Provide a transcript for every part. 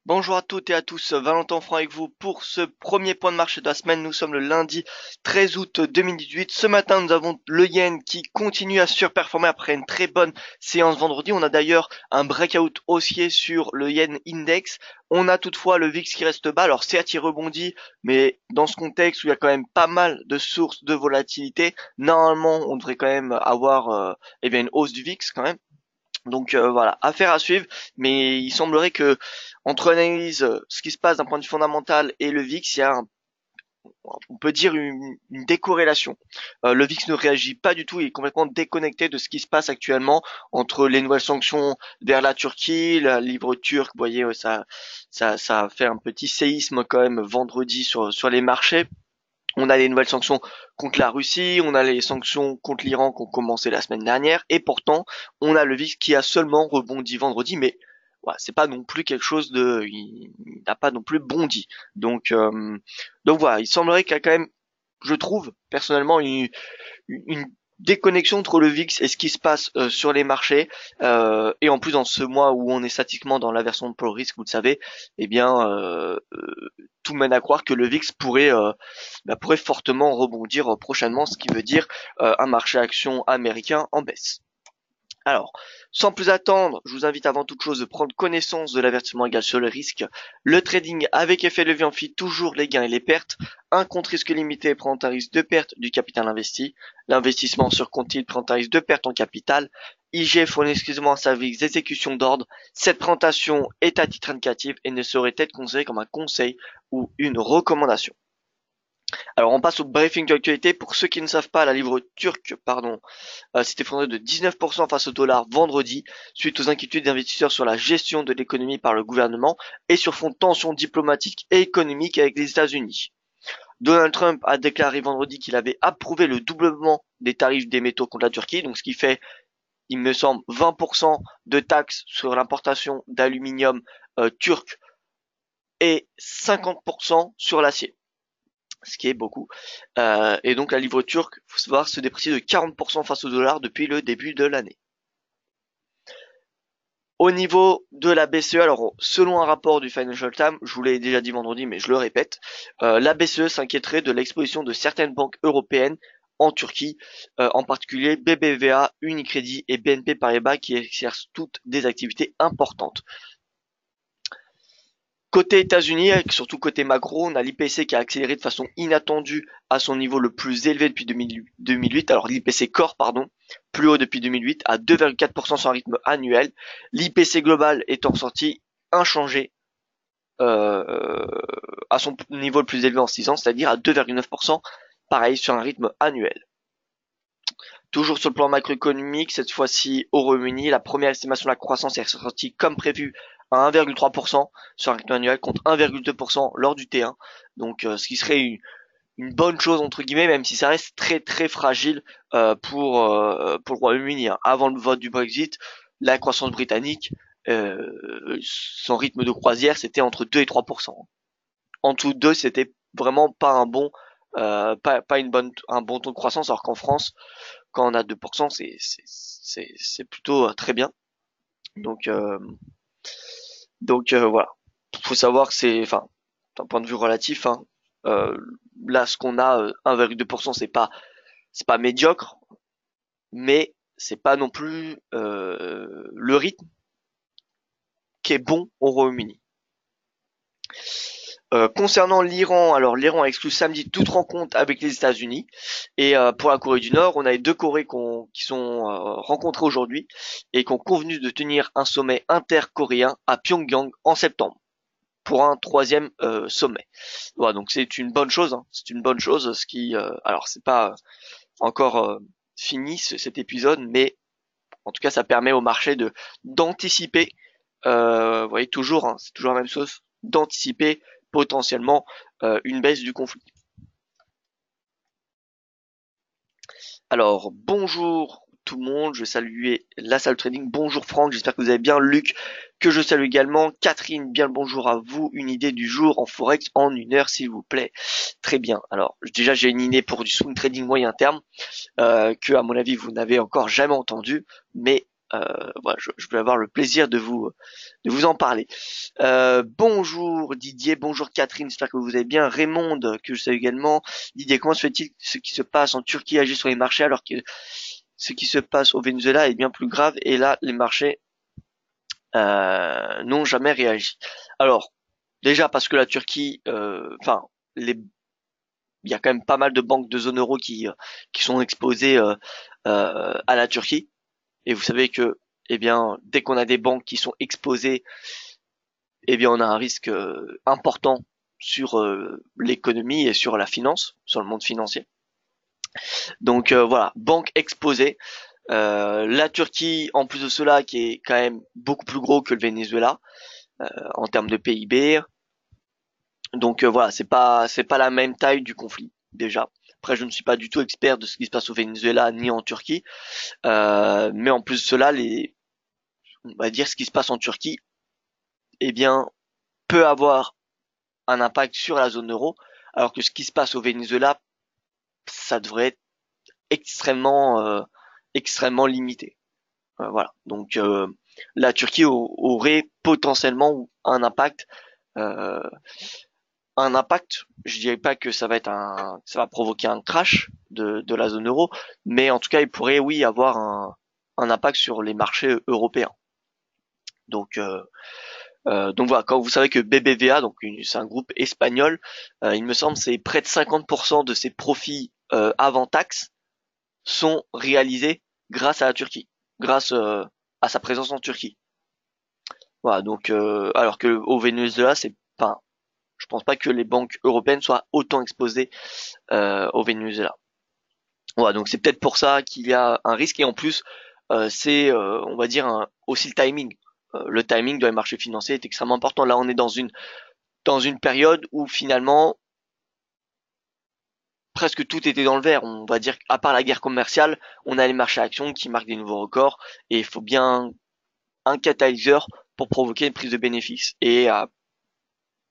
Bonjour à toutes et à tous, Valentin Franc avec vous pour ce premier point de marché de la semaine. Nous sommes le lundi 13 août 2018. Ce matin, nous avons le yen qui continue à surperformer après une très bonne séance vendredi. On a d'ailleurs un breakout haussier sur le yen index. On a toutefois le VIX qui reste bas. Alors certes, il rebondit, mais dans ce contexte où il y a quand même pas mal de sources de volatilité, normalement, on devrait quand même avoir une hausse du VIX quand même. Donc voilà, affaire à suivre, mais il semblerait que entre l'analyse, ce qui se passe d'un point de vue fondamental et le VIX, il y a on peut dire une décorrélation. Le VIX ne réagit pas du tout, il est complètement déconnecté de ce qui se passe actuellement entre les nouvelles sanctions vers la Turquie, la livre turque, vous voyez, ça a fait un petit séisme quand même vendredi sur les marchés. On a les nouvelles sanctions contre la Russie, on a les sanctions contre l'Iran qui ont commencé la semaine dernière, et pourtant, on a le VIX qui a seulement rebondi vendredi, mais voilà, c'est pas non plus quelque chose de, il n'a pas non plus bondi. Donc, donc voilà, il semblerait qu'il y a quand même, je trouve personnellement une déconnexion entre le VIX et ce qui se passe sur les marchés. Et en plus, dans ce mois où on est statiquement dans la version de Paul Risk, vous le savez, eh bien, tout mène à croire que le VIX pourrait fortement rebondir prochainement, ce qui veut dire un marché action américain en baisse. Alors, sans plus attendre, je vous invite avant toute chose de prendre connaissance de l'avertissement égal sur le risque. Le trading avec effet levier amplifie toujours les gains et les pertes. Un compte risque limité prend un risque de perte du capital investi. L'investissement sur compte titre prend un risque de perte en capital. IG fournit exclusivement un service d'exécution d'ordre. Cette présentation est à titre indicatif et ne saurait être considérée comme un conseil ou une recommandation. Alors on passe au briefing d'actualité. Pour ceux qui ne savent pas, la livre turque, s'est effondré de 19% face au dollar vendredi, suite aux inquiétudes d'investisseurs sur la gestion de l'économie par le gouvernement et sur fond de tensions diplomatiques et économiques avec les États-Unis. Donald Trump a déclaré vendredi qu'il avait approuvé le doublement des tarifs des métaux contre la Turquie, donc ce qui fait, il me semble, 20% de taxes sur l'importation d'aluminium turc et 50% sur l'acier, ce qui est beaucoup. Et donc la livre turque, faut savoir, se déprécie de 40% face au dollar depuis le début de l'année. Au niveau de la BCE, alors selon un rapport du Financial Times, je vous l'ai déjà dit vendredi, mais je le répète, la BCE s'inquiéterait de l'exposition de certaines banques européennes en Turquie, en particulier BBVA, Unicredit et BNP Paribas qui exercent toutes des activités importantes. Côté États-Unis, surtout côté macro, on a l'IPC qui a accéléré de façon inattendue à son niveau le plus élevé depuis 2008. Alors l'IPC Core, plus haut depuis 2008 à 2,4% sur un rythme annuel. L'IPC global étant sorti inchangé à son niveau le plus élevé en 6 ans, c'est-à-dire à 2,9%, pareil sur un rythme annuel. Toujours sur le plan macroéconomique, cette fois-ci au Royaume-Uni, la première estimation de la croissance est ressortie comme prévu à 1,3% sur un rythme annuel contre 1,2% lors du T1. Donc ce qui serait une bonne chose entre guillemets, même si ça reste très très fragile pour le Royaume-Uni. Hein. Avant le vote du Brexit, la croissance britannique, son rythme de croisière, c'était entre 2 et 3%. En dessous de 2, c'était vraiment pas un bon un bon taux de croissance, alors qu'en France, quand on a 2%, c'est plutôt très bien. Donc voilà, faut savoir que c'est, enfin, d'un point de vue relatif, hein, euh, là ce qu'on a 1,2%, c'est pas médiocre, mais c'est pas non plus le rythme qui est bon au Royaume-Uni. Concernant l'Iran, alors l'Iran a exclu samedi toute rencontre avec les États-Unis et pour la Corée du Nord, on a les deux Corées qui sont rencontrées aujourd'hui et qui ont convenu de tenir un sommet intercoréen à Pyongyang en septembre pour un troisième sommet. Voilà, donc c'est une bonne chose, hein, c'est une bonne chose. Ce qui, alors c'est pas encore fini cet épisode, mais en tout cas ça permet au marché de d'anticiper. Vous voyez toujours, hein, c'est toujours la même chose, d'anticiper potentiellement une baisse du conflit. Alors bonjour tout le monde, je vais saluer la salle trading. Bonjour Franck, j'espère que vous allez bien. Luc, que je salue également. Catherine, bien le bonjour à vous. Une idée du jour en forex en 1 heure s'il vous plaît. Très bien. Alors déjà j'ai une idée pour du swing trading moyen terme que à mon avis vous n'avez encore jamais entendu, mais Voilà, je vais avoir le plaisir de vous en parler. Bonjour Didier, bonjour Catherine, j'espère que vous allez bien. Raymond, que je salue également. Didier, comment se fait-il que ce qui se passe en Turquie agit sur les marchés alors que ce qui se passe au Venezuela est bien plus grave et là les marchés n'ont jamais réagi. Alors déjà parce que la Turquie, enfin les il y a quand même pas mal de banques de zone euro qui sont exposées à la Turquie. Et vous savez que, eh bien, dès qu'on a des banques qui sont exposées, eh bien, on a un risque important sur l'économie et sur la finance, sur le monde financier. Donc voilà, banque exposée. La Turquie, en plus de cela, qui est quand même beaucoup plus gros que le Venezuela en termes de PIB. Donc voilà, c'est pas la même taille du conflit déjà. Après, je ne suis pas du tout expert de ce qui se passe au Venezuela ni en Turquie, mais en plus de cela, on va dire ce qui se passe en Turquie, eh bien, peut avoir un impact sur la zone euro, alors que ce qui se passe au Venezuela, ça devrait être extrêmement limité. Voilà. Donc la Turquie aurait potentiellement euh, un impact. Je dirais pas que ça va provoquer un crash de la zone euro, mais en tout cas, il pourrait, oui, avoir un impact sur les marchés européens. Donc donc voilà, quand vous savez que BBVA, c'est un groupe espagnol, il me semble c'est près de 50% de ses profits avant taxe sont réalisés grâce à la Turquie, grâce à sa présence en Turquie. Voilà, donc alors que au Venezuela, c'est pas, je pense pas que les banques européennes soient autant exposées au Venezuela. Voilà, donc c'est peut-être pour ça qu'il y a un risque et en plus c'est on va dire aussi le timing. Le timing dans les marchés financiers est extrêmement important. Là, on est dans une période où finalement presque tout était dans le vert. On va dire qu'à part la guerre commerciale, on a les marchés actions qui marquent des nouveaux records et il faut bien un catalyseur pour provoquer une prise de bénéfices. Et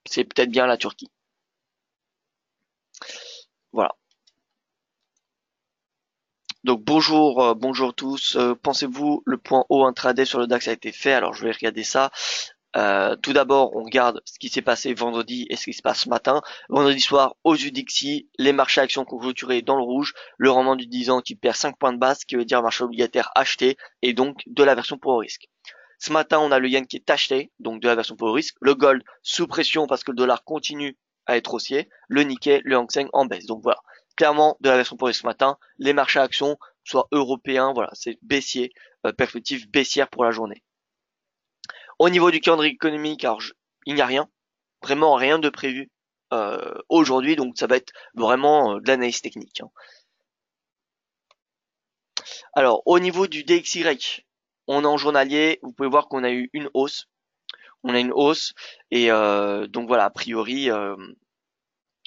c'est peut-être bien la Turquie. Voilà. Donc bonjour tous. Pensez-vous le point haut intraday sur le DAX a été fait? Alors je vais regarder ça. Tout d'abord, on regarde ce qui s'est passé vendredi et ce qui se passe ce matin. Vendredi soir, aux UDXI, les marchés actions ont clôturé dans le rouge. Le rendement du 10 ans qui perd 5 points de base, ce qui veut dire marché obligataire acheté et donc de la version pour risque. Ce matin, on a le yen qui est acheté, donc de la version pour risque. Le gold sous pression parce que le dollar continue à être haussier. Le Nikkei, le Hang Seng en baisse. Donc voilà, clairement de la version pour risque ce matin. Les marchés actions, soit européens, voilà, c'est baissier, perspective baissière pour la journée. Au niveau du calendrier économique, alors il n'y a rien, vraiment rien de prévu aujourd'hui, donc ça va être vraiment de l'analyse technique. Hein. Alors au niveau du DXY, on est en journalier, vous pouvez voir qu'on a eu une hausse. On a une hausse et donc voilà, a priori,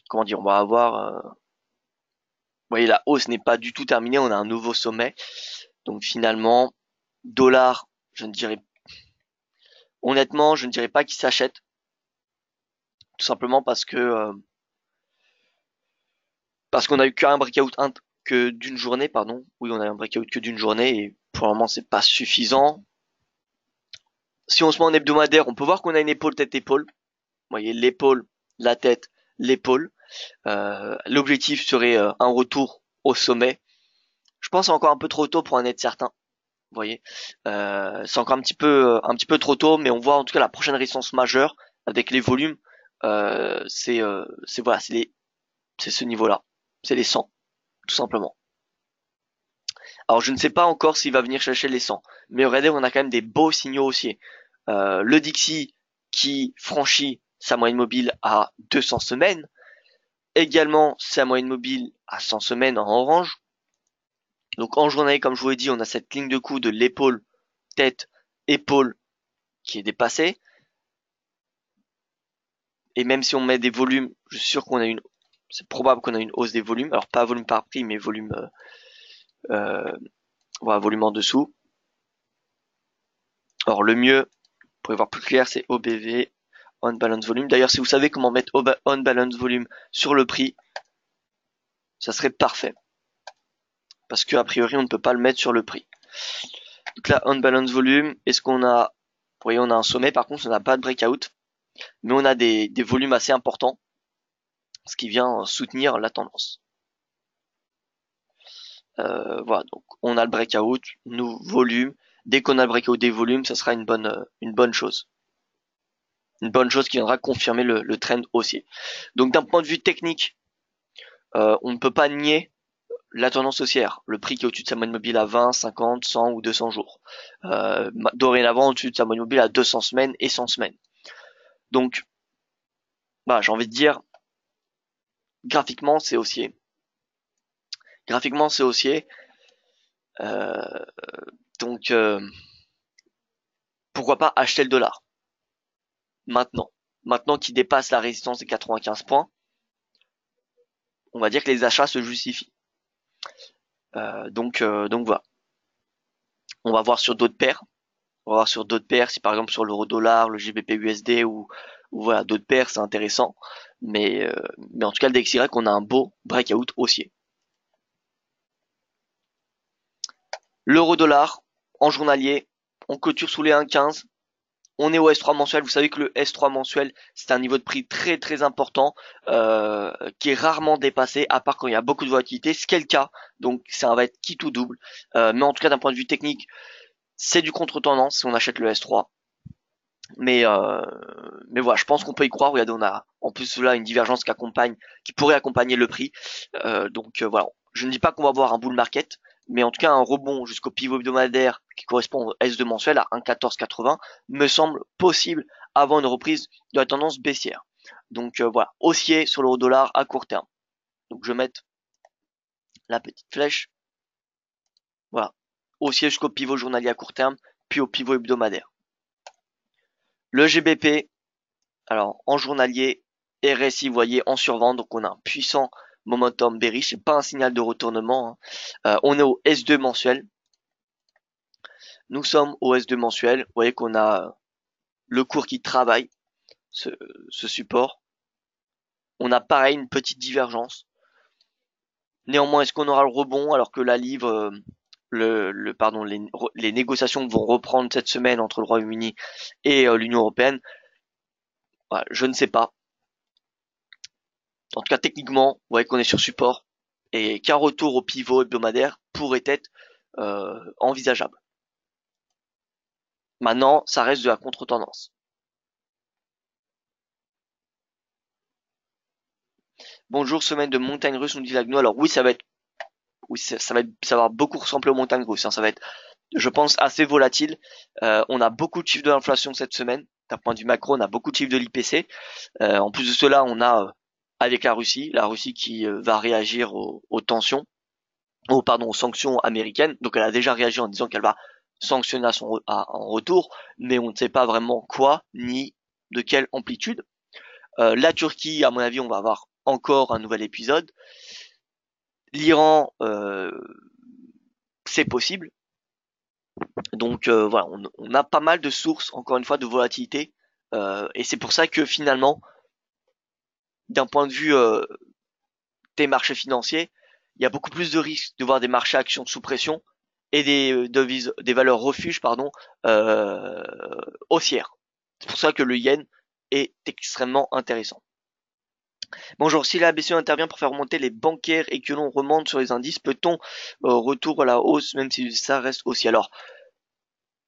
comment dire, on va avoir, vous voyez, la hausse n'est pas du tout terminée, on a un nouveau sommet. Donc finalement, dollar, honnêtement, je ne dirais pas qu'il s'achète, tout simplement parce qu'on a eu qu'un breakout que d'une journée, pardon. Oui, on a eu un breakout que d'une journée et pour le moment c'est pas suffisant. Si on se met en hebdomadaire, on peut voir qu'on a une épaule tête-épaule. Vous voyez, l'épaule, la tête, l'épaule. L'objectif serait un retour au sommet. Je pense encore un peu trop tôt pour en être certain. Vous voyez, c'est encore un petit peu trop tôt, mais on voit en tout cas la prochaine résistance majeure avec les volumes. C'est voilà, c'est ce niveau-là, c'est les 100, tout simplement. Alors je ne sais pas encore s'il va venir chercher les 100, mais regardez, on a quand même des beaux signaux haussiers. Le Dixie qui franchit sa moyenne mobile à 200 semaines, également sa moyenne mobile à 100 semaines en orange. Donc en journée, comme je vous l'ai dit, on a cette ligne de coup de l'épaule, tête, épaule qui est dépassée. Et même si on met des volumes, je suis sûr c'est probable qu'on a une hausse des volumes. Alors pas volume par prix, mais volume, voilà, volume en dessous. Alors le mieux, pour y voir plus clair, c'est OBV, On Balance Volume. D'ailleurs, si vous savez comment mettre On Balance Volume sur le prix, ça serait parfait. Parce que a priori, on ne peut pas le mettre sur le prix. Donc là, unbalance volume, est-ce qu'on a, vous voyez, on a un sommet, par contre, on n'a pas de breakout, mais on a des volumes assez importants, ce qui vient soutenir la tendance. Voilà, donc on a le breakout, nous, volume. Dès qu'on a le breakout des volumes, ça sera une bonne chose. Une bonne chose qui viendra confirmer le trend haussier. Donc d'un point de vue technique, on ne peut pas nier la tendance haussière, le prix qui est au-dessus de sa moyenne mobile à 20, 50, 100 ou 200 jours. Dorénavant au-dessus de sa moyenne mobile à 200 semaines et 100 semaines. Donc, bah, j'ai envie de dire, graphiquement c'est haussier. Graphiquement c'est haussier. Donc, pourquoi pas acheter le dollar maintenant. Maintenant qu'il dépasse la résistance des 95 points, on va dire que les achats se justifient. Donc voilà. On va voir sur d'autres paires. On va voir sur d'autres paires, si par exemple sur l'euro dollar, le GBP USD ou voilà, d'autres paires, c'est intéressant. Mais en tout cas, le DXY, on a un beau breakout haussier. L'euro dollar, en journalier, on clôture sous les 1,15. On est au S3 mensuel. Vous savez que le S3 mensuel, c'est un niveau de prix très très important qui est rarement dépassé, à part quand il y a beaucoup de volatilité, ce qui est le cas. Donc ça va être qui tout double. Mais en tout cas, d'un point de vue technique, c'est du contre-tendance si on achète le S3. Mais voilà, je pense qu'on peut y croire. Regardez, on a en plus là une divergence qui pourrait accompagner le prix. Donc voilà, je ne dis pas qu'on va avoir un bull market, mais en tout cas un rebond jusqu'au pivot hebdomadaire qui correspond au S2 mensuel à 1,1480 me semble possible avant une reprise de la tendance baissière. Donc voilà, haussier sur l'euro dollar à court terme. Donc je vais mettre la petite flèche. Voilà, haussier jusqu'au pivot journalier à court terme, puis au pivot hebdomadaire. Le GBP, alors en journalier, RSI, vous voyez, en survente, donc on a un puissant momentum bearish, c'est pas un signal de retournement. On est au S2 mensuel. Nous sommes au S2 mensuel. Vous voyez qu'on a le cours qui travaille ce support. On a pareil une petite divergence. Néanmoins, est-ce qu'on aura le rebond alors que la livre, les négociations vont reprendre cette semaine entre le Royaume-Uni et l'Union européenne? Voilà, je ne sais pas. En tout cas, techniquement, vous voyez qu'on est sur support et qu'un retour au pivot hebdomadaire pourrait être envisageable. Maintenant, ça reste de la contre-tendance. Bonjour, semaine de montagne russe, nous dit Lagno. Alors oui, ça va beaucoup ressembler aux montagnes russes. Hein. Ça va être, je pense, assez volatile. On a beaucoup de chiffres de l'inflation cette semaine. D'un point de vue macro, on a beaucoup de chiffres de l'IPC. En plus de cela, on a avec la Russie qui va réagir aux tensions, aux sanctions américaines. Donc elle a déjà réagi en disant qu'elle va sanctionner en retour, mais on ne sait pas vraiment quoi ni de quelle amplitude. La Turquie, à mon avis, on va avoir encore un nouvel épisode. L'Iran, c'est possible. Donc voilà, on a pas mal de sources, encore une fois, de volatilité. Et c'est pour ça que finalement, d'un point de vue des marchés financiers, il y a beaucoup plus de risques de voir des marchés actions sous pression et des valeurs refuges, haussières. C'est pour ça que le yen est extrêmement intéressant. Bonjour, si la BCE intervient pour faire remonter les bancaires et que l'on remonte sur les indices, peut-on retour à la hausse même si ça reste haussier? Alors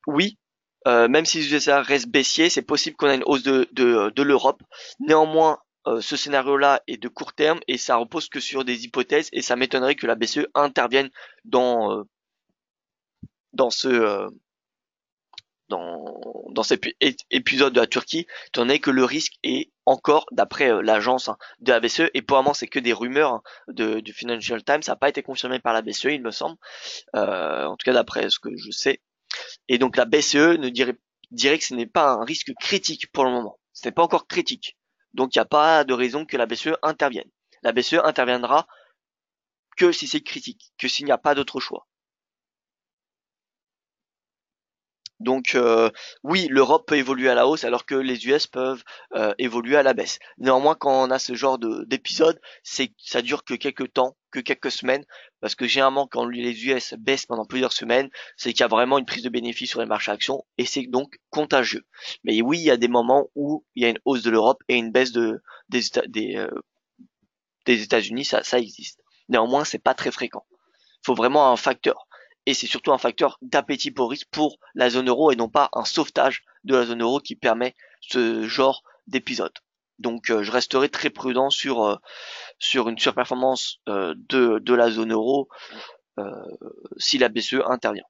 oui, même si les USA restent baissiers, c'est possible qu'on ait une hausse de l'Europe. Néanmoins, ce scénario-là est de court terme et ça repose que sur des hypothèses et ça m'étonnerait que la BCE intervienne dans ce cet épisode de la Turquie, étant donné que le risque est encore, d'après l'agence de la BCE, et pour le moment c'est que des rumeurs du Financial Times, ça n'a pas été confirmé par la BCE, il me semble, en tout cas d'après ce que je sais. Et donc la BCE dirait que ce n'est pas un risque critique pour le moment. Ce n'est pas encore critique. Donc il n'y a pas de raison que la BCE intervienne. La BCE interviendra que si c'est critique, que s'il n'y a pas d'autre choix. Donc oui, l'Europe peut évoluer à la hausse alors que les US peuvent évoluer à la baisse. Néanmoins, quand on a ce genre d'épisode, c'est ça dure que quelques temps, que quelques semaines, parce que généralement quand les US baissent pendant plusieurs semaines, c'est qu'il y a vraiment une prise de bénéfice sur les marchés actions et c'est donc contagieux. Mais oui, il y a des moments où il y a une hausse de l'Europe et une baisse des États-Unis, ça existe. Néanmoins, c'est pas très fréquent. Il faut vraiment un facteur. Et c'est surtout un facteur d'appétit pour risque pour la zone euro et non pas un sauvetage de la zone euro qui permet ce genre d'épisode. Donc je resterai très prudent sur une surperformance de la zone euro euh, si la BCE intervient.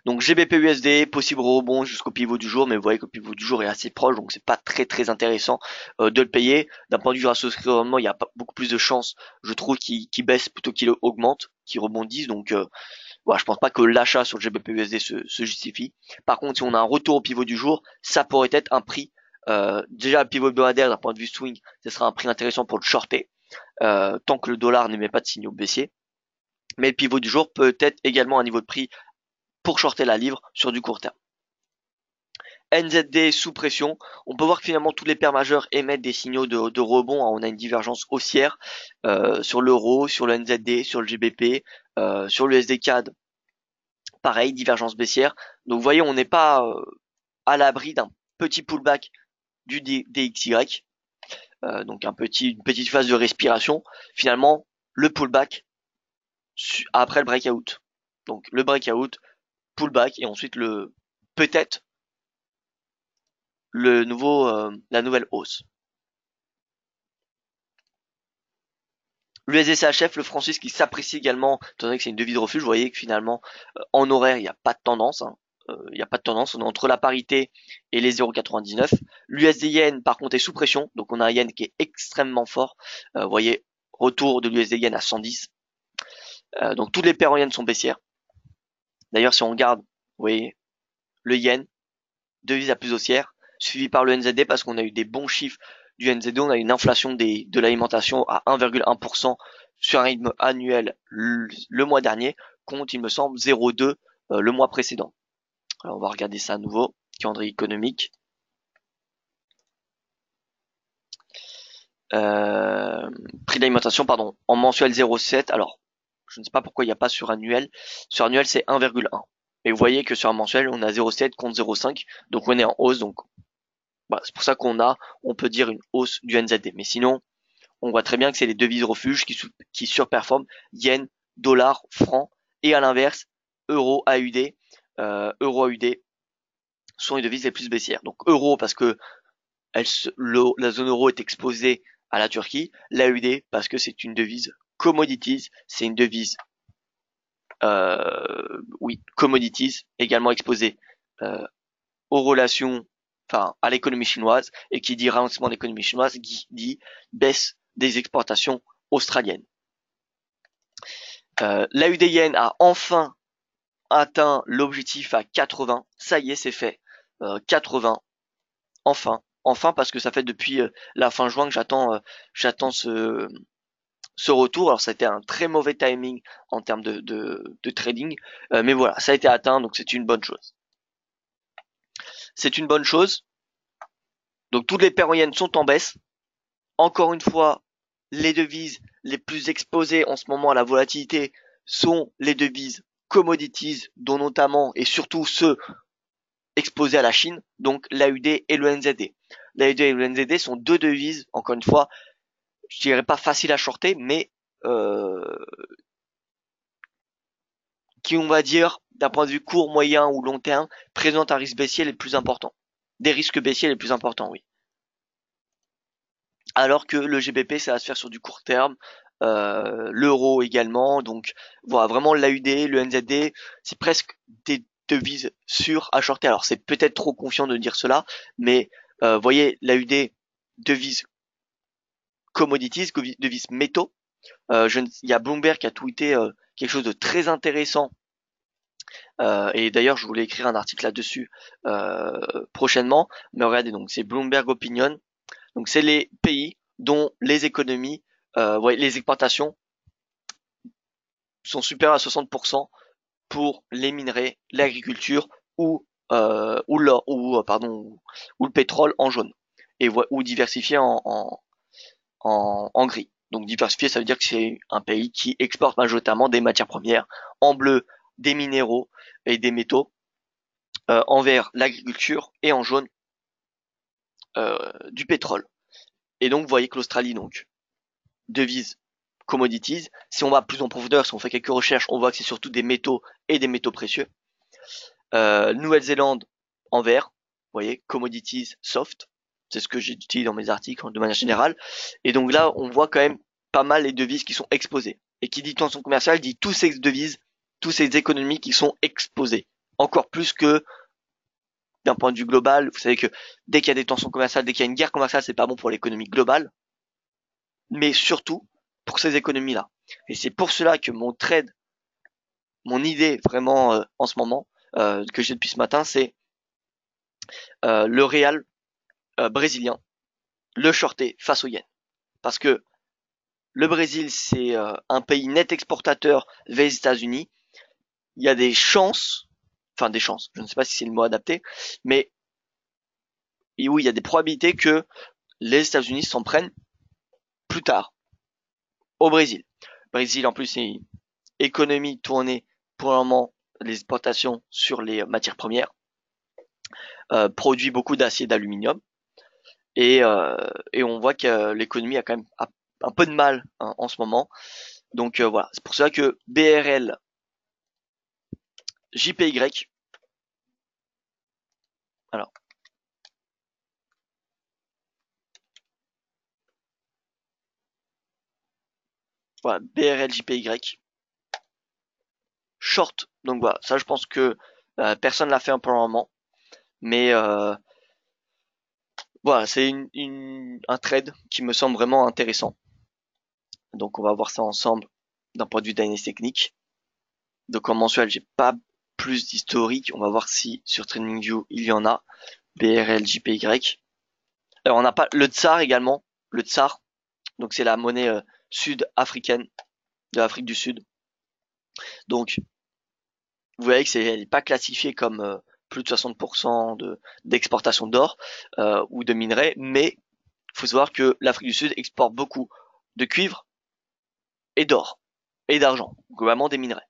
Donc GBP USD, possible rebond jusqu'au pivot du jour, mais vous voyez que le pivot du jour est assez proche, donc c'est pas très intéressant de le payer. D'un point de vue ratio rendement, il y a beaucoup plus de chances, je trouve, qu'il baisse plutôt qu'il augmente, qu'il rebondisse. Donc voilà, je pense pas que l'achat sur le GBP USD se justifie. Par contre, si on a un retour au pivot du jour, ça pourrait être un prix. Déjà le pivot hebdomadaire d'un point de vue swing, ce sera un prix intéressant pour le shorter, tant que le dollar n'émet pas de signaux baissiers. Mais le pivot du jour peut être également un niveau de prix pour shorter la livre sur du court terme. NZD sous pression. On peut voir que finalement tous les paires majeures émettent des signaux de rebond. On a une divergence haussière sur l'euro, sur le NZD, sur le GBP, sur le SD CAD. Pareil, divergence baissière. Donc vous voyez, on n'est pas à l'abri d'un petit pullback du DXY. Donc une petite phase de respiration. Finalement, le pullback après le breakout. Donc le breakout, pullback et ensuite le peut-être la nouvelle hausse. L'USD-CHF, le franc suisse qui s'apprécie également, étant donné que c'est une devise refuge, vous voyez que finalement, en horaire, il n'y a pas de tendance. Hein. Il n'y a pas de tendance, on est entre la parité et les 0,99. L'USD yen, par contre, est sous pression, donc on a un yen qui est extrêmement fort. Vous voyez, retour de l'USD yen à 110. Donc toutes les paires en yen sont baissières. D'ailleurs, si on regarde, vous voyez, le yen, devise la plus haussière, suivi par le NZD parce qu'on a eu des bons chiffres du NZD, on a une inflation de l'alimentation à 1,1% sur un rythme annuel le mois dernier, contre, il me semble, 0,2 le mois précédent. Alors on va regarder ça à nouveau, calendrier économique. Prix d'alimentation, pardon, en mensuel 0,7. Alors, je ne sais pas pourquoi il n'y a pas sur annuel. Sur annuel, c'est 1,1. Et vous voyez que sur un mensuel, on a 0,7 contre 0,5. Donc on est en hausse. Donc voilà, c'est pour ça on peut dire une hausse du NZD. Mais sinon, on voit très bien que c'est les devises refuges qui surperforment yen, dollar, franc. Et à l'inverse, euro, AUD, euro, AUD sont les devises les plus baissières. Donc euro parce que la zone euro est exposée à la Turquie, l'AUD parce que c'est une devise commodities, c'est une devise oui commodities également exposée aux relations, enfin à l'économie chinoise, et qui dit ralentissement de l'économie chinoise dit baisse des exportations australiennes. L'AUD yen a enfin atteint l'objectif à 80, ça y est c'est fait, 80, enfin parce que ça fait depuis la fin juin que j'attends ce retour. Alors ça a été un très mauvais timing en termes de trading, mais voilà, ça a été atteint, donc c'est une bonne chose. C'est une bonne chose. Donc toutes les paires moyennes sont en baisse. Encore une fois, les devises les plus exposées en ce moment à la volatilité sont les devises commodities, dont notamment et surtout ceux exposés à la Chine, donc l'AUD et le NZD. L'AUD et le NZD sont deux devises, encore une fois, je dirais pas facile à shorter, mais qui, on va dire, d'un point de vue court, moyen ou long terme, présentent un risque baissier les plus importants. Des risques baissiers les plus importants, oui. Alors que le GBP, ça va se faire sur du court terme, l'euro également, donc voilà, vraiment l'AUD, le NZD, c'est presque des devises sûres à shorter. Alors c'est peut-être trop confiant de dire cela, mais voyez, l'AUD, devise commodities, devise métaux. Il y a Bloomberg qui a tweeté quelque chose de très intéressant. Et d'ailleurs, je voulais écrire un article là-dessus prochainement. Mais regardez, donc c'est Bloomberg Opinion. Donc c'est les pays dont les économies, les exportations sont supérieures à 60% pour les minerais, l'agriculture ou l'or ou le pétrole en jaune ou diversifié en gris. Donc diversifié, ça veut dire que c'est un pays qui exporte majoritairement des matières premières, en bleu des minéraux et des métaux, en vert l'agriculture et en jaune du pétrole. Et donc vous voyez que l'Australie, donc devise commodities. Si on va plus en profondeur, si on fait quelques recherches, on voit que c'est surtout des métaux et des métaux précieux. Nouvelle-Zélande en vert, vous voyez, commodities soft, c'est ce que j'ai dit dans mes articles de manière générale. Et donc là, on voit quand même pas mal les devises qui sont exposées. Et qui dit tension commerciale dit tous ces devises, tous ces économies qui sont exposées. Encore plus que d'un point de vue global, vous savez que dès qu'il y a des tensions commerciales, dès qu'il y a une guerre commerciale, c'est pas bon pour l'économie globale, mais surtout pour ces économies-là. Et c'est pour cela que mon trade, mon idée vraiment en ce moment, que j'ai depuis ce matin, c'est le Real brésilien, le shorter face au yen. Parce que le Brésil, c'est un pays net exportateur vers les États-Unis. Il y a des chances, enfin des chances, je ne sais pas si c'est le mot adapté, mais oui, il y a des probabilités que les États-Unis s'en prennent plus tard au Brésil. Brésil, en plus, c'est une économie tournée pour le moment, les exportations sur les matières premières, produit beaucoup d'acier, d'aluminium, et on voit que l'économie a quand même un peu de mal hein, en ce moment. Donc voilà, c'est pour ça que BRL, JPY, alors voilà, BRL, JPY, short. Donc voilà, ça je pense que personne l'a fait un peu le moment, mais voilà, c'est un trade qui me semble vraiment intéressant. Donc on va voir ça ensemble d'un point de vue d'analyse technique. Donc en mensuel, j'ai pas plus d'historique. On va voir si sur TradingView il y en a. BRL, JPY. Alors on n'a pas le tsar également. Le tsar, donc c'est la monnaie sud-africaine de l'Afrique du Sud. Donc vous voyez que elle n'est pas classifiée comme plus de 60% d'exportation d'or ou de minerais, mais il faut savoir que l'Afrique du Sud exporte beaucoup de cuivre et d'or et d'argent, globalement des minerais.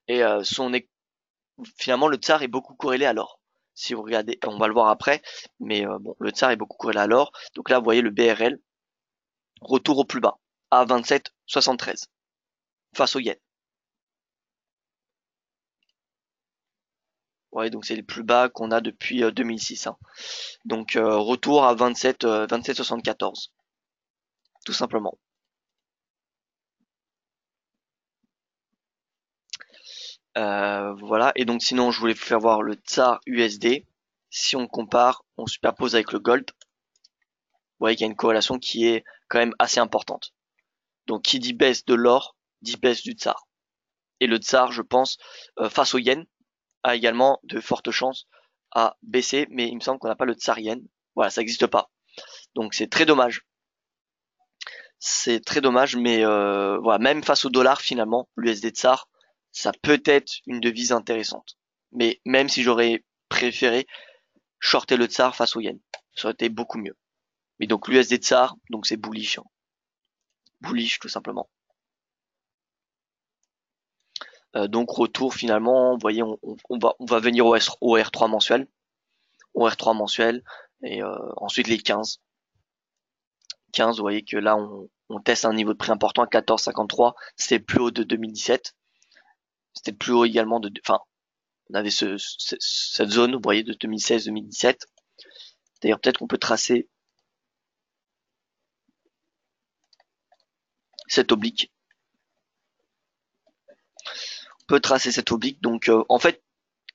Et finalement le tsar est beaucoup corrélé à l'or. Si vous regardez, on va le voir après, mais bon, le tsar est beaucoup corrélé à l'or. Donc là, vous voyez le BRL, retour au plus bas, à 27,73 face au yen. Ouais, donc c'est le plus bas qu'on a depuis 2006. Hein. Donc retour à 27,74, tout simplement. Voilà. Et donc sinon, je voulais vous faire voir le tsar USD. Si on compare, on superpose avec le gold. Vous voyez qu'il y a une corrélation qui est quand même assez importante. Donc qui dit baisse de l'or, dit baisse du tsar. Et le tsar, je pense, face au yen, a également de fortes chances à baisser, mais il me semble qu'on n'a pas le tsar yen. Voilà, ça n'existe pas. Donc c'est très dommage. C'est très dommage, mais voilà, même face au dollar finalement, l'USD tsar, ça peut être une devise intéressante. Mais même si j'aurais préféré shorter le tsar face au yen, ça aurait été beaucoup mieux. Mais donc l'USD tsar, donc c'est bullish, hein. Bullish tout simplement. Donc retour finalement, vous voyez, on va venir au R3 mensuel, au R3 mensuel, et ensuite les 15. 15, vous voyez que là on teste un niveau de prix important à 14,53, c'est plus haut de 2017. C'était le plus haut également enfin, on avait cette zone, vous voyez, de 2016-2017. D'ailleurs, peut-être qu'on peut tracer cette oblique. On peut tracer cette oblique. Donc, en fait,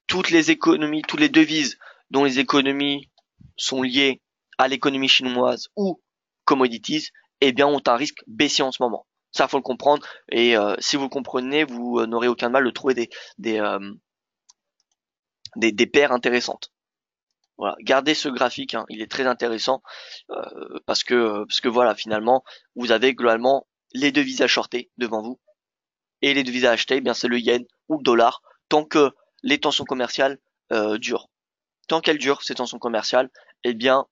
toutes les économies, toutes les devises dont les économies sont liées à l'économie chinoise ou commodities, eh bien, ont un risque baissier en ce moment. Ça, faut le comprendre. Et si vous le comprenez, vous n'aurez aucun mal de trouver des paires intéressantes. Voilà, gardez ce graphique, hein, il est très intéressant parce que voilà, finalement, vous avez globalement les devises à shorter devant vous et les devises à acheter, eh bien c'est le yen ou le dollar tant que les tensions commerciales durent. Tant qu'elles durent, ces tensions commerciales, eh bien,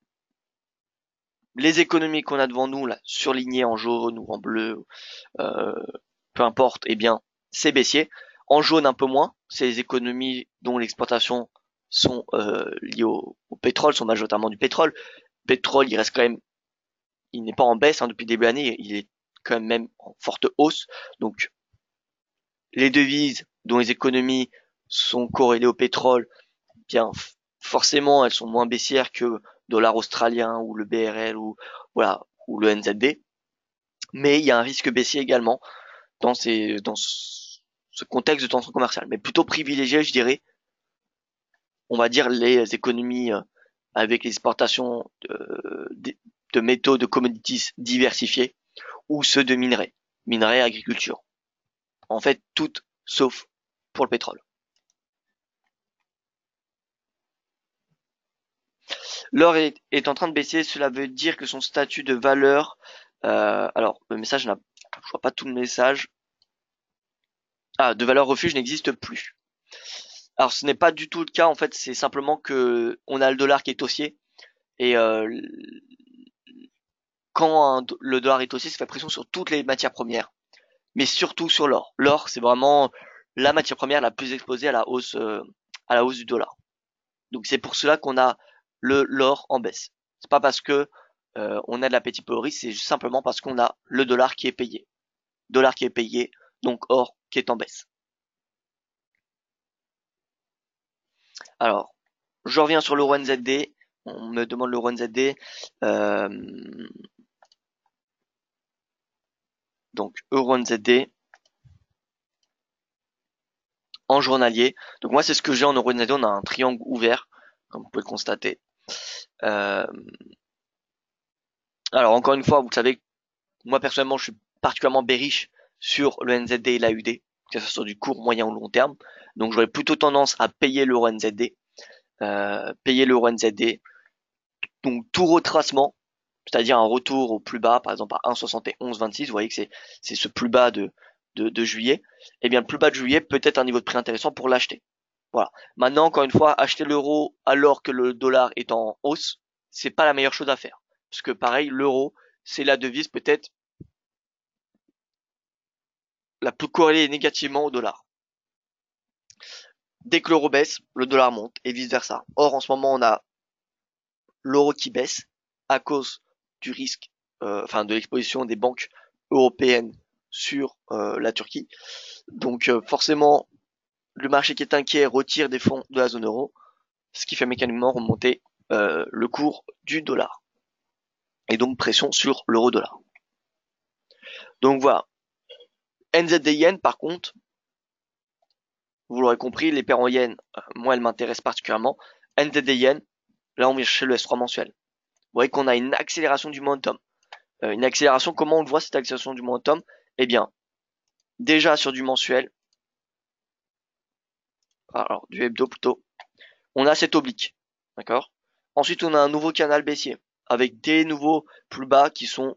les économies qu'on a devant nous, là, surlignées en jaune ou en bleu, euh, peu importe, eh bien, c'est baissier. En jaune, un peu moins. C'est les économies dont l'exportation sont liées au pétrole, sont majoritairement du pétrole. Le pétrole, il reste quand même, il n'est pas en baisse depuis le début de l'année, il est quand même en forte hausse. Donc, les devises dont les économies sont corrélées au pétrole, bien, forcément, elles sont moins baissières que dollar australien ou le BRL ou voilà ou le NZD. Mais il y a un risque baissier également dans ce contexte de tension commerciale, mais plutôt privilégié, je dirais, on va dire les économies avec l'exportation de métaux, de commodities diversifiés, ou ceux de minerais, agriculture. En fait, toutes sauf pour le pétrole. L'or est en train de baisser, cela veut dire que son statut de valeur, alors le message je vois pas tout le message. Ah, de valeur refuge n'existe plus. Alors ce n'est pas du tout le cas, en fait, c'est simplement que on a le dollar qui est haussier et quand le dollar est haussier, ça fait pression sur toutes les matières premières, mais surtout sur l'or. L'or, c'est vraiment la matière première la plus exposée à la hausse du dollar. Donc c'est pour cela qu'on a l'or en baisse. C'est pas parce que on a de l'appétit pour le risque, c'est simplement parce qu'on a le dollar qui est payé. Dollar qui est payé, donc or qui est en baisse. Alors, je reviens sur l'euro NZD. On me demande l'euro NZD. Euh, donc euro NZD en journalier. Donc moi c'est ce que j'ai en euro NZD. On a un triangle ouvert, comme vous pouvez le constater. Euh, alors encore une fois, vous savez, moi personnellement je suis particulièrement bearish sur le NZD et l'AUD, que ce soit sur du court, moyen ou long terme. Donc j'aurais plutôt tendance à payer l'euro NZD. Payer l'euro NZD. Donc tout retracement, c'est-à-dire un retour au plus bas, par exemple à 1,7126, vous voyez que c'est ce plus bas de juillet. Eh bien le plus bas de juillet peut être un niveau de prix intéressant pour l'acheter. Voilà. Maintenant, encore une fois, acheter l'euro alors que le dollar est en hausse, c'est pas la meilleure chose à faire. Parce que pareil, l'euro, c'est la devise peut-être la plus corrélée négativement au dollar. Dès que l'euro baisse, le dollar monte et vice versa. Or, en ce moment, on a l'euro qui baisse à cause du risque, enfin de l'exposition des banques européennes sur la Turquie. Donc forcément, le marché qui est inquiet retire des fonds de la zone euro, ce qui fait mécaniquement remonter le cours du dollar. Et donc pression sur l'euro-dollar. Donc voilà. NZD yen, par contre, vous l'aurez compris, les paires en yen, moi, elles m'intéressent particulièrement. NZD yen, là, on vient chercher le S3 mensuel. Vous voyez qu'on a une accélération du momentum. Une accélération, comment on le voit, cette accélération du momentum? Eh bien, déjà sur du mensuel, alors du hebdo plutôt, on a cet oblique. D'accord? Ensuite, on a un nouveau canal baissier, avec des nouveaux plus bas qui sont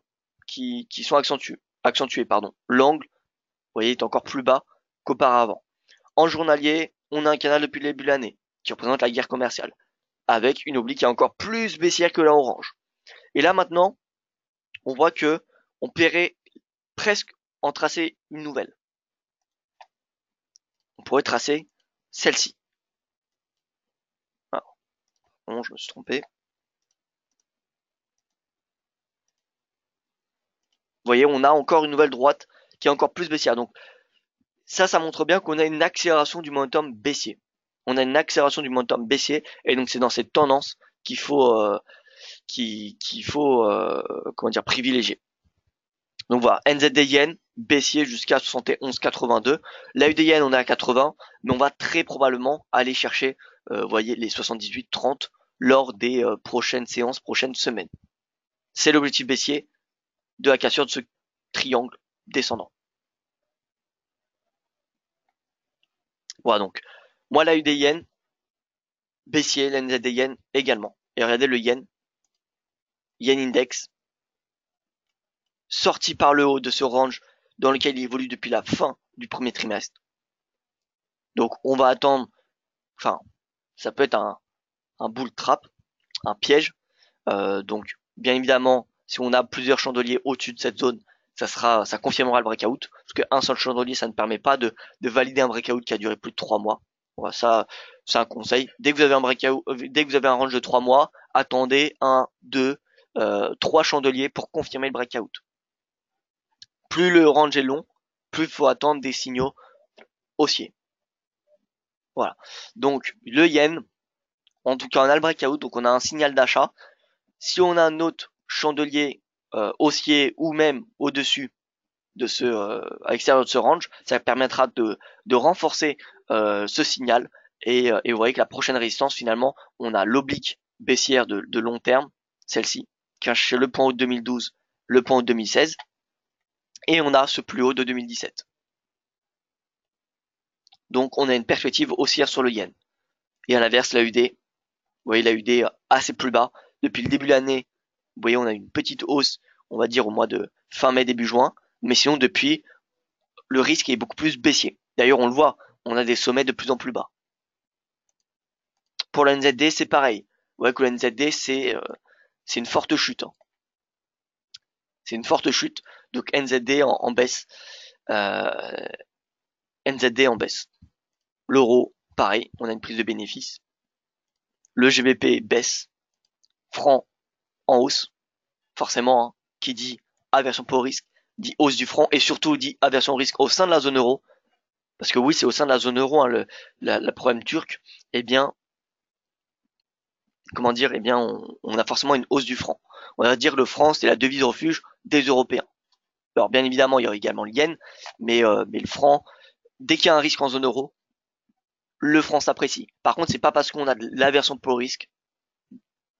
accentués, pardon. L'angle, vous voyez, est encore plus bas qu'auparavant. En journalier, on a un canal depuis le début de l'année, qui représente la guerre commerciale, avec une oblique qui est encore plus baissière que la orange. Et là maintenant, on voit que on pourrait presque en tracer une nouvelle. On pourrait tracer celle-ci. Ah, non, je me suis trompé. Vous voyez, on a encore une nouvelle droite qui est encore plus baissière. Donc ça montre bien qu'on a une accélération du momentum baissier. On a une accélération du momentum baissier, et donc c'est dans cette tendance qu'il faut comment dire, privilégier. Donc voilà, NZD yen baissier jusqu'à 71,82. L'AUD yen on est à 80, mais on va très probablement aller chercher, vous voyez, les 78,30 lors des prochaines séances, prochaines semaines. C'est l'objectif baissier de la cassure de ce triangle descendant. Voilà donc, moi l'AUD yen baissier, l'NZD yen également. Et regardez le yen index, sorti par le haut de ce range dans lequel il évolue depuis la fin du premier trimestre. Donc on va attendre, enfin ça peut être un bull trap, un piège. Donc bien évidemment, si on a plusieurs chandeliers au-dessus de cette zone, ça confirmera le breakout, parce qu'un seul chandelier, ça ne permet pas de valider un breakout qui a duré plus de 3 mois. Voilà, ça, c'est un conseil. Dès que vous avez un breakout, dès que vous avez un range de 3 mois, attendez 1, 2, 3 chandeliers pour confirmer le breakout. Plus le range est long, plus il faut attendre des signaux haussiers. Voilà. Donc le yen, en tout cas on a le breakout, donc on a un signal d'achat. Si on a un autre chandelier haussier ou même au-dessus de à l'extérieur de ce range, ça permettra de renforcer ce signal. Et vous voyez que la prochaine résistance, finalement, on a l'oblique baissière de long terme, celle-ci, qui est chez le point haut de 2012, le point haut de 2016, et on a ce plus haut de 2017. Donc on a une perspective haussière sur le yen. Et à l'inverse, la UD, vous voyez la UD assez plus bas. Depuis le début de l'année, vous voyez, on a une petite hausse, on va dire au mois de fin mai, début juin. Mais sinon, depuis, le risque est beaucoup plus baissier. D'ailleurs, on le voit, on a des sommets de plus en plus bas. Pour la NZD, c'est pareil. Vous voyez que la NZD, c'est une forte chute. Hein. C'est une forte chute. Donc NZD en baisse. NZD en baisse. L'euro, pareil, on a une prise de bénéfice. Le GBP baisse. Franc en hausse. Forcément, hein, qui dit aversion pour risque, dit hausse du franc et surtout dit aversion au risque au sein de la zone euro. Parce que oui, c'est au sein de la zone euro, hein, le problème turc. Eh bien, comment dire, eh bien, on a forcément une hausse du franc. On va dire que le franc, c'est la devise refuge des Européens. Alors, bien évidemment, il y a également le yen, mais le franc, dès qu'il y a un risque en zone euro, le franc s'apprécie. Par contre, c'est pas parce qu'on a de l'aversion pour le risque,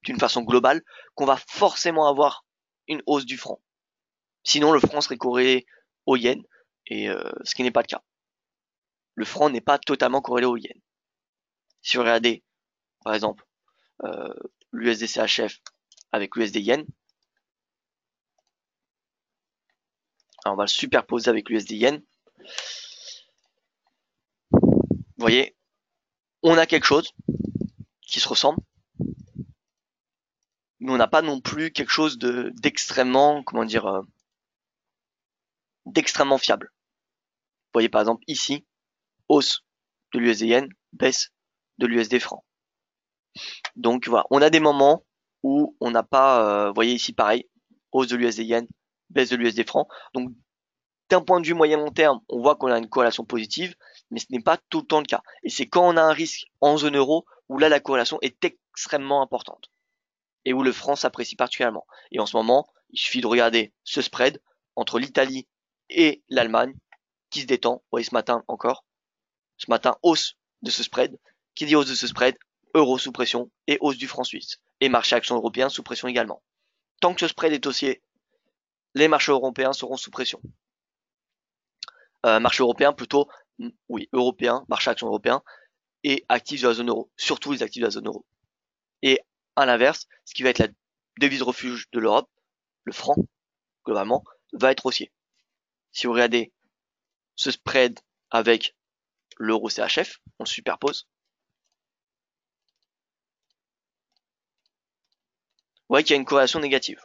d'une façon globale, qu'on va forcément avoir une hausse du franc. Sinon, le franc serait corrélé au yen, et ce qui n'est pas le cas. Le franc n'est pas totalement corrélé au yen. Si vous regardez, par exemple, l'USD CHF avec l'USD yen, alors on va le superposer avec l'USD yen. Vous voyez, on a quelque chose qui se ressemble, mais on n'a pas non plus quelque chose d'extrêmement, comment dire, d'extrêmement fiable. Vous voyez par exemple ici, hausse de l'USD yen, baisse de l'USD franc. Donc voilà, on a des moments où on n'a pas, vous voyez ici pareil, hausse de l'USD yen, baisse de l'USD franc. Donc d'un point de vue moyen long terme, on voit qu'on a une corrélation positive, mais ce n'est pas tout le temps le cas. Et c'est quand on a un risque en zone euro où là la corrélation est extrêmement importante et où le franc s'apprécie particulièrement. Et en ce moment, il suffit de regarder ce spread entre l'Italie et l'Allemagne qui se détend. Vous voyez ce matin encore, ce matin hausse de ce spread. Qui dit hausse de ce spread, euro sous pression et hausse du franc suisse. Et marché action européen sous pression également. Tant que ce spread est haussier, les marchés européens seront sous pression. Marché européen plutôt, oui, européen, marché action européen, et actifs de la zone euro, surtout les actifs de la zone euro. Et à l'inverse, ce qui va être la devise refuge de l'Europe, le franc, globalement, va être haussier. Si vous regardez ce spread avec l'euro CHF, on le superpose. Vous voyez qu'il y a une corrélation négative.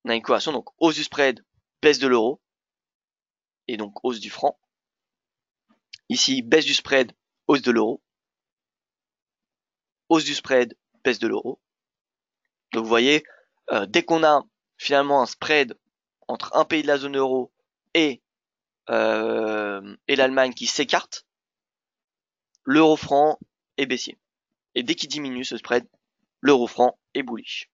On a une corrélation, donc hausse du spread, baisse de l'euro, et donc hausse du franc. Ici, baisse du spread, hausse de l'euro. Hausse du spread, baisse de l'euro. Donc vous voyez, dès qu'on a finalement un spread entre un pays de la zone euro et l'Allemagne qui s'écarte, l'euro franc est baissier. Et dès qu'il diminue ce spread, l'euro franc est bullish.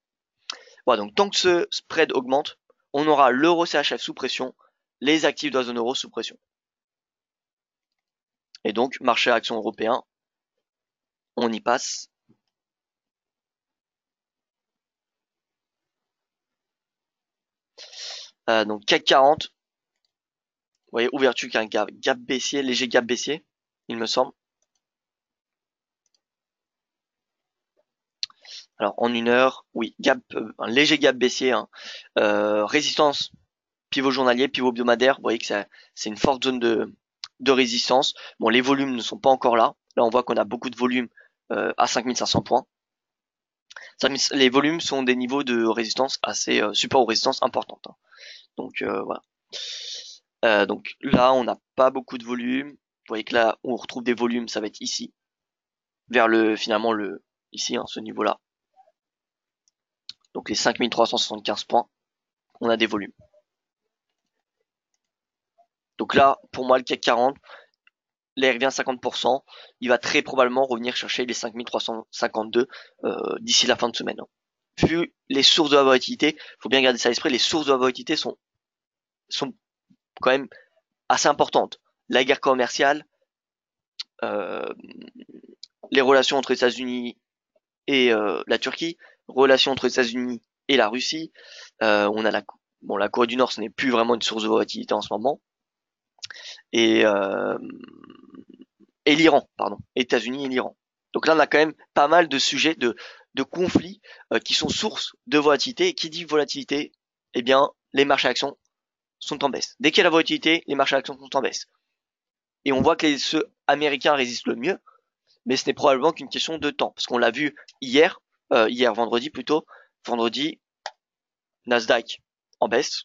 Voilà, donc tant que ce spread augmente, on aura l'euro CHF sous pression, les actifs de la zone euro sous pression. Et donc, marché action européen, on y passe. Donc CAC 40, vous voyez, ouverture qui a un gap baissier, léger gap baissier, il me semble. Alors en une heure, oui, un léger gap baissier, hein. Résistance, pivot journalier, pivot hebdomadaire, vous voyez que c'est une forte zone de résistance. Bon, les volumes ne sont pas encore là. Là, on voit qu'on a beaucoup de volumes à 5500 points. Les volumes sont des niveaux de résistance assez support aux résistances importantes, hein. Donc voilà. Donc là, on n'a pas beaucoup de volume. Vous voyez que là, où on retrouve des volumes, ça va être ici, vers finalement ici, hein, ce niveau-là. Donc les 5375 points, on a des volumes. Donc là, pour moi, le CAC 40, là, il revient à 50%. Il va très probablement revenir chercher les 5352 d'ici la fin de semaine, hein. Vu les sources de la volatilité, faut bien garder ça à l'esprit, les sources de la volatilité sont quand même assez importantes. La guerre commerciale, les relations entre les États-Unis et la Turquie, relations entre les États-Unis et la Russie. On a la Corée du Nord, ce n'est plus vraiment une source de volatilité en ce moment. Et l'Iran, pardon, États-Unis et l'Iran. Donc là, on a quand même pas mal de sujets de conflits qui sont sources de volatilité. Et qui dit volatilité, eh bien, les marchés actions sont en baisse. Dès qu'il y a la volatilité, les marchés actions sont en baisse. Et on voit que ceux américains résistent le mieux, mais ce n'est probablement qu'une question de temps, parce qu'on l'a vu hier vendredi plutôt, vendredi, Nasdaq en baisse,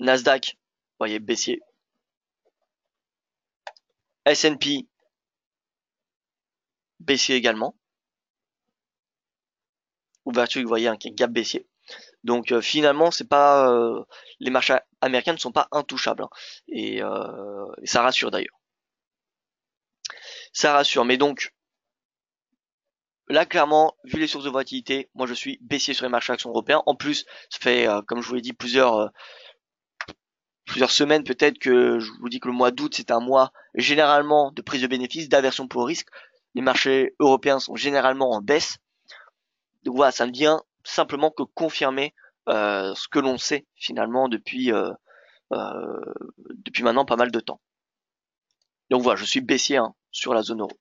Nasdaq, vous voyez, baissier, S&P baissier également, ouverture, vous voyez, un gap baissier. Donc finalement, c'est pas les marchés américains ne sont pas intouchables, hein. Et ça rassure d'ailleurs. Ça rassure, mais donc là clairement, vu les sources de volatilité, moi je suis baissier sur les marchés actions européens. En plus, ça fait comme je vous l'ai dit plusieurs semaines peut-être que je vous dis que le mois d'août c'est un mois généralement de prise de bénéfices, d'aversion pour le risque. Les marchés européens sont généralement en baisse. Donc voilà, ça ne vient simplement que confirmer ce que l'on sait finalement depuis maintenant pas mal de temps. Donc voilà, je suis baissier, hein, sur la zone euro.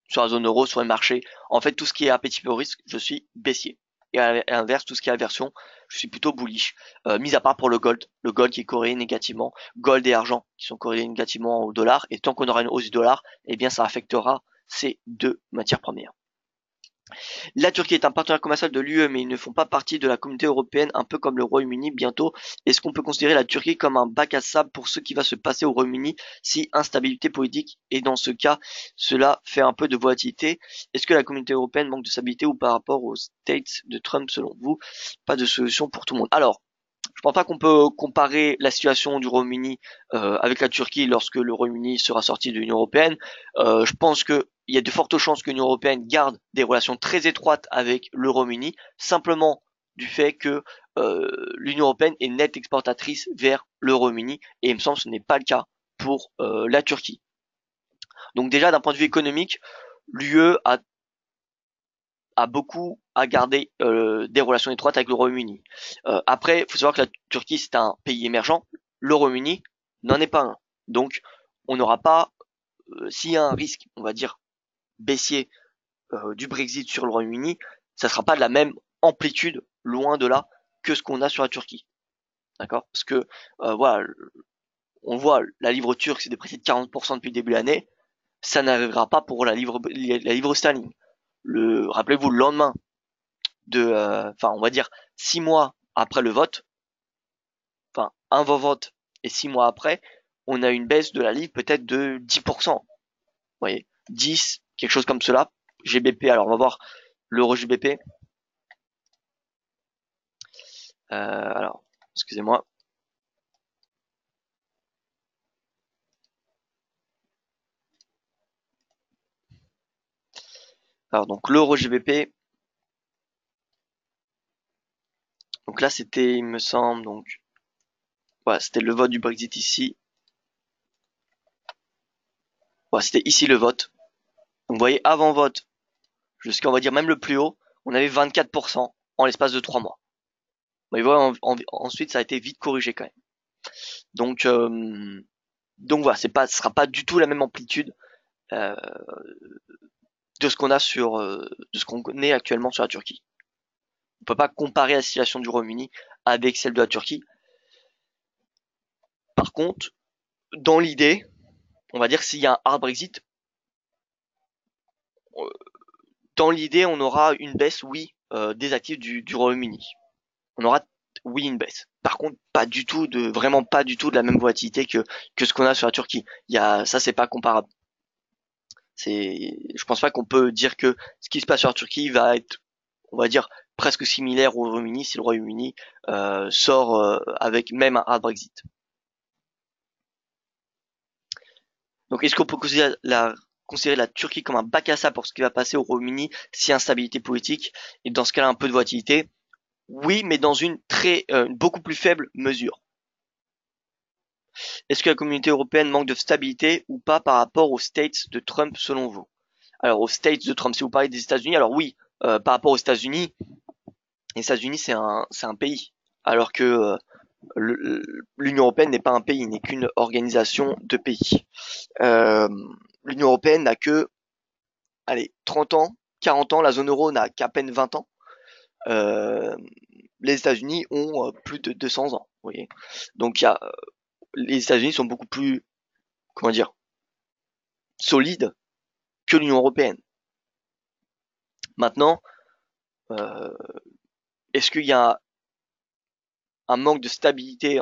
Sur la zone euro, sur les marchés. En fait, tout ce qui est appétit au risque, je suis baissier. Et à l'inverse, tout ce qui est aversion, je suis plutôt bullish. Mis à part pour le gold qui est corrélé négativement, gold et argent qui sont corrélés négativement au dollar. Et tant qu'on aura une hausse du dollar, eh bien ça affectera ces deux matières premières. La Turquie est un partenaire commercial de l'UE, mais ils ne font pas partie de la communauté européenne, un peu comme le Royaume-Uni bientôt. Est-ce qu'on peut considérer la Turquie comme un bac à sable pour ce qui va se passer au Royaume-Uni si instabilité politique? Et dans ce cas, cela fait un peu de volatilité. Est-ce que la communauté européenne manque de stabilité ou par rapport aux States de Trump selon vous? Pas de solution pour tout le monde. Alors, je pense pas qu'on peut comparer la situation du Royaume-Uni avec la Turquie lorsque le Royaume-Uni sera sorti de l'Union européenne. Je pense que il y a de fortes chances que l'Union européenne garde des relations très étroites avec le Royaume-Uni, simplement du fait que l'Union européenne est nette exportatrice vers le Royaume-Uni, et il me semble que ce n'est pas le cas pour la Turquie. Donc déjà, d'un point de vue économique, l'UE a beaucoup à garder des relations étroites avec le Royaume-Uni. Après, il faut savoir que la Turquie, c'est un pays émergent, le Royaume-Uni n'en est pas un. Donc, on n'aura pas, s'il y a un risque, on va dire, baissier du Brexit sur le Royaume-Uni, ça sera pas de la même amplitude, loin de là, que ce qu'on a sur la Turquie. D'accord? Parce que, voilà, on voit, la livre turque s'est dépréciée de 40% depuis le début de l'année, ça n'arrivera pas pour la livre sterling. Rappelez-vous, le lendemain on va dire 6 mois après le vote, enfin un vote et 6 mois après, on a une baisse de la livre peut-être de 10%. Vous voyez, 10, quelque chose comme cela. GBP, alors on va voir l'euro GBP. Alors, excusez-moi. Alors donc l'euro GBP. Donc là c'était, il me semble, donc voilà, c'était le vote du Brexit ici. Voilà, c'était ici le vote. Donc vous voyez, avant vote, jusqu'à on va dire même le plus haut, on avait 24% en l'espace de 3 mois. Mais voilà, ensuite ça a été vite corrigé quand même. Donc voilà, ce sera pas du tout la même amplitude euh, de ce qu'on a de ce qu'on connaît actuellement sur la Turquie. On peut pas comparer la situation du Royaume-Uni avec celle de la Turquie. Par contre, dans l'idée, on va dire s'il y a un hard Brexit, dans l'idée, on aura une baisse, oui, des actifs du Royaume-Uni. On aura, oui, une baisse. Par contre, pas du tout vraiment pas du tout de la même volatilité que ce qu'on a sur la Turquie. Ça, c'est pas comparable. Je pense pas qu'on peut dire que ce qui se passe sur la Turquie va être, on va dire, presque similaire au Royaume-Uni si le Royaume-Uni sort avec même un hard Brexit. Donc, est-ce qu'on peut considérer la Turquie comme un bac à sable pour ce qui va passer au Royaume-Uni si instabilité politique et dans ce cas-là un peu de volatilité? Oui, mais dans une beaucoup plus faible mesure. Est-ce que la communauté européenne manque de stabilité ou pas par rapport aux States de Trump selon vous? Alors aux States de Trump, si vous parlez des États-Unis, alors oui, par rapport aux États-Unis, les États-Unis c'est un pays, alors que l'Union européenne n'est pas un pays, n'est qu'une organisation de pays. Euh, L'Union européenne n'a que, allez, 30 ans, 40 ans, la zone euro n'a qu'à peine 20 ans. Les États-Unis ont plus de 200 ans, vous voyez. Donc les États-Unis sont beaucoup plus, comment dire, solides que l'Union européenne. Maintenant, est-ce qu'il y a un manque de stabilité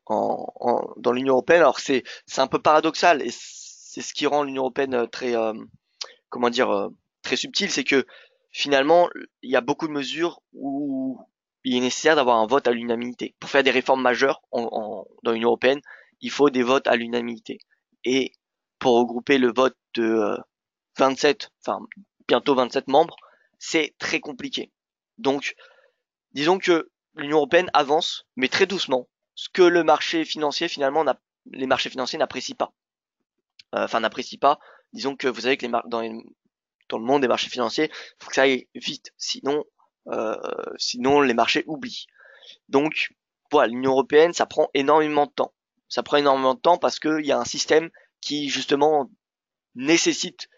dans l'Union européenne? Alors c'est un peu paradoxal et c'est ce qui rend l'Union européenne très comment dire très subtile, c'est que finalement il y a beaucoup de mesures où il est nécessaire d'avoir un vote à l'unanimité. Pour faire des réformes majeures dans l'Union européenne, il faut des votes à l'unanimité. Et pour regrouper le vote de 27, enfin bientôt 27 membres, c'est très compliqué. Donc, disons que l'Union européenne avance, mais très doucement, ce que le marché financier finalement les marchés financiers n'apprécient pas. Enfin, n'apprécient pas. Disons que vous savez que dans le monde des marchés financiers, il faut que ça aille vite, sinon les marchés oublient. Donc voilà, l'Union européenne, ça prend énormément de temps. Ça prend énormément de temps parce qu'il y a un système qui justement nécessite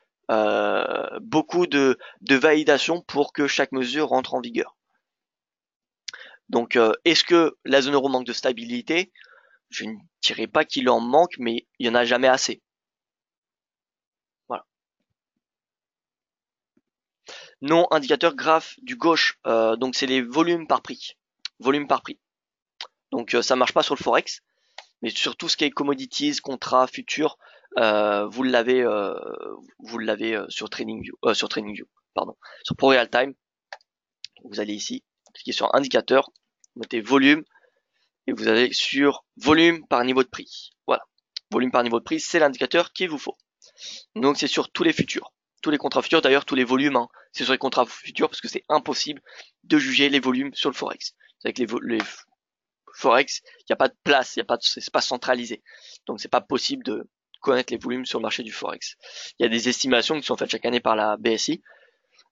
beaucoup de validation pour que chaque mesure rentre en vigueur. Donc est-ce que la zone euro manque de stabilité? Je ne dirais pas qu'il en manque, mais il n'y en a jamais assez. Voilà. Non, indicateur graphe du gauche, donc c'est les volumes par prix. Volume par prix. Donc ça marche pas sur le forex, mais sur tout ce qui est commodities, contrats, futurs, vous l'avez sur TradingView, pardon, sur Pro Real Time. Vous allez ici, cliquez sur indicateur, mettez volume et vous allez sur volume par niveau de prix. Voilà, volume par niveau de prix, c'est l'indicateur qu'il vous faut. Donc c'est sur tous les futurs, tous les contrats futurs, d'ailleurs tous les volumes, hein, c'est sur les contrats futurs parce que c'est impossible de juger les volumes sur le forex. Avec les forex, il n'y a pas de place, c'est pas centralisé. Donc c'est pas possible de connaître les volumes sur le marché du forex. Il y a des estimations qui sont faites chaque année par la BSI,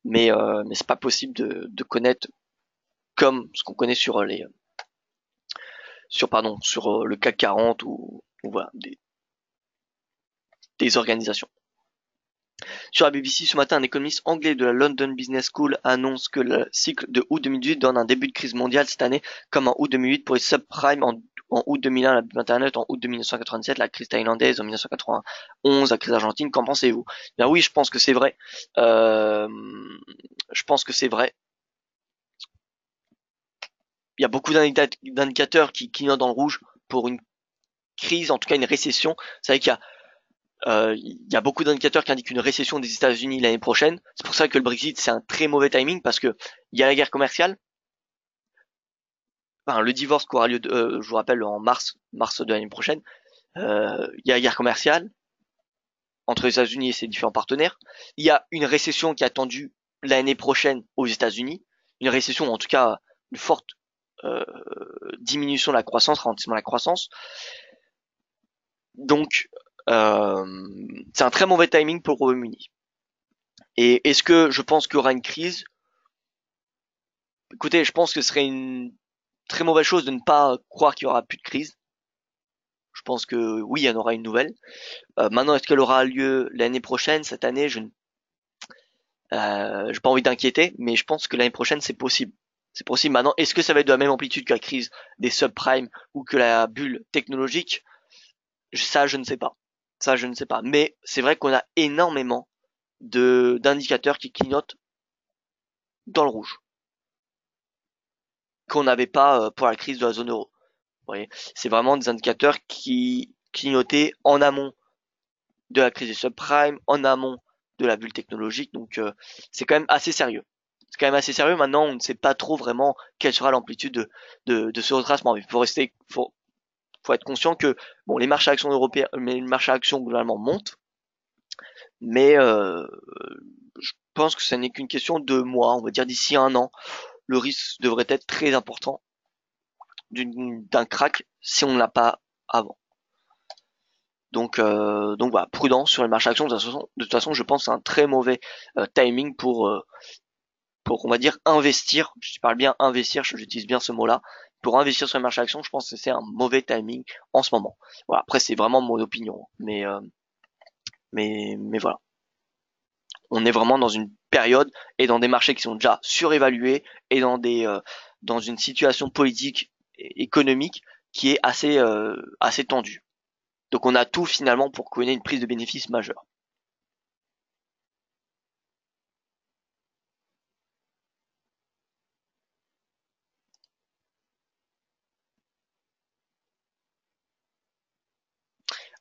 mais c'est pas possible de connaître comme ce qu'on connaît sur le CAC 40 ou voilà, des organisations. Sur la BBC ce matin, un économiste anglais de la London Business School annonce que le cycle de août 2018 donne un début de crise mondiale cette année, comme en août 2008 pour les subprimes, en août 2001 la bulle internet, en août 1997 la crise thaïlandaise, en 1991 la crise argentine. Qu'en pensez-vous? Bien oui, je pense que c'est vrai. Je pense que c'est vrai. Il y a beaucoup d'indicateurs qui clignotent dans le rouge pour une crise, en tout cas une récession. C'est vrai qu'il y a beaucoup d'indicateurs qui indiquent une récession des États-Unis l'année prochaine. C'est pour ça que le Brexit c'est un très mauvais timing parce que il y a la guerre commerciale, enfin le divorce qui aura lieu, je vous rappelle en mars de l'année prochaine. Il y a la guerre commerciale entre les États-Unis et ses différents partenaires. Il y a une récession qui est attendue l'année prochaine aux États-Unis, une récession en tout cas une forte diminution de la croissance, ralentissement de la croissance. Donc c'est un très mauvais timing pour le Royaume-Uni. Et est-ce que je pense qu'il y aura une crise? Écoutez, je pense que ce serait une très mauvaise chose de ne pas croire qu'il y aura plus de crise. Je pense que oui, il y en aura une nouvelle. Maintenant, est-ce qu'elle aura lieu l'année prochaine, cette année? J'ai pas envie d'inquiéter, mais je pense que l'année prochaine c'est possible. C'est possible. Maintenant, est-ce que ça va être de la même amplitude que la crise des subprimes ou que la bulle technologique? Ça, je ne sais pas. Ça, je ne sais pas. Mais c'est vrai qu'on a énormément d'indicateurs qui clignotent dans le rouge, qu'on n'avait pas pour la crise de la zone euro. Vous voyez, c'est vraiment des indicateurs qui clignotaient en amont de la crise des subprimes, en amont de la bulle technologique. Donc, c'est quand même assez sérieux. C'est quand même assez sérieux. Maintenant, on ne sait pas trop vraiment quelle sera l'amplitude de ce retracement. Il faut être conscient que bon, les marchés actions européens, mais les marchés actions globalement montent, mais je pense que ça n'est qu'une question de mois, on va dire d'ici un an, le risque devrait être très important d'un crack si on ne l'a pas avant. Donc voilà, prudent sur les marchés actions. De toute façon, je pense que c'est un très mauvais timing pour on va dire investir. Je parle bien investir, j'utilise bien ce mot-là. Pour investir sur les marchés actions, je pense que c'est un mauvais timing en ce moment. Voilà, après c'est vraiment mon opinion, mais voilà. On est vraiment dans une période et dans des marchés qui sont déjà surévalués et dans une situation politique et économique qui est assez tendue. Donc on a tout finalement pour connaître une prise de bénéfice majeure.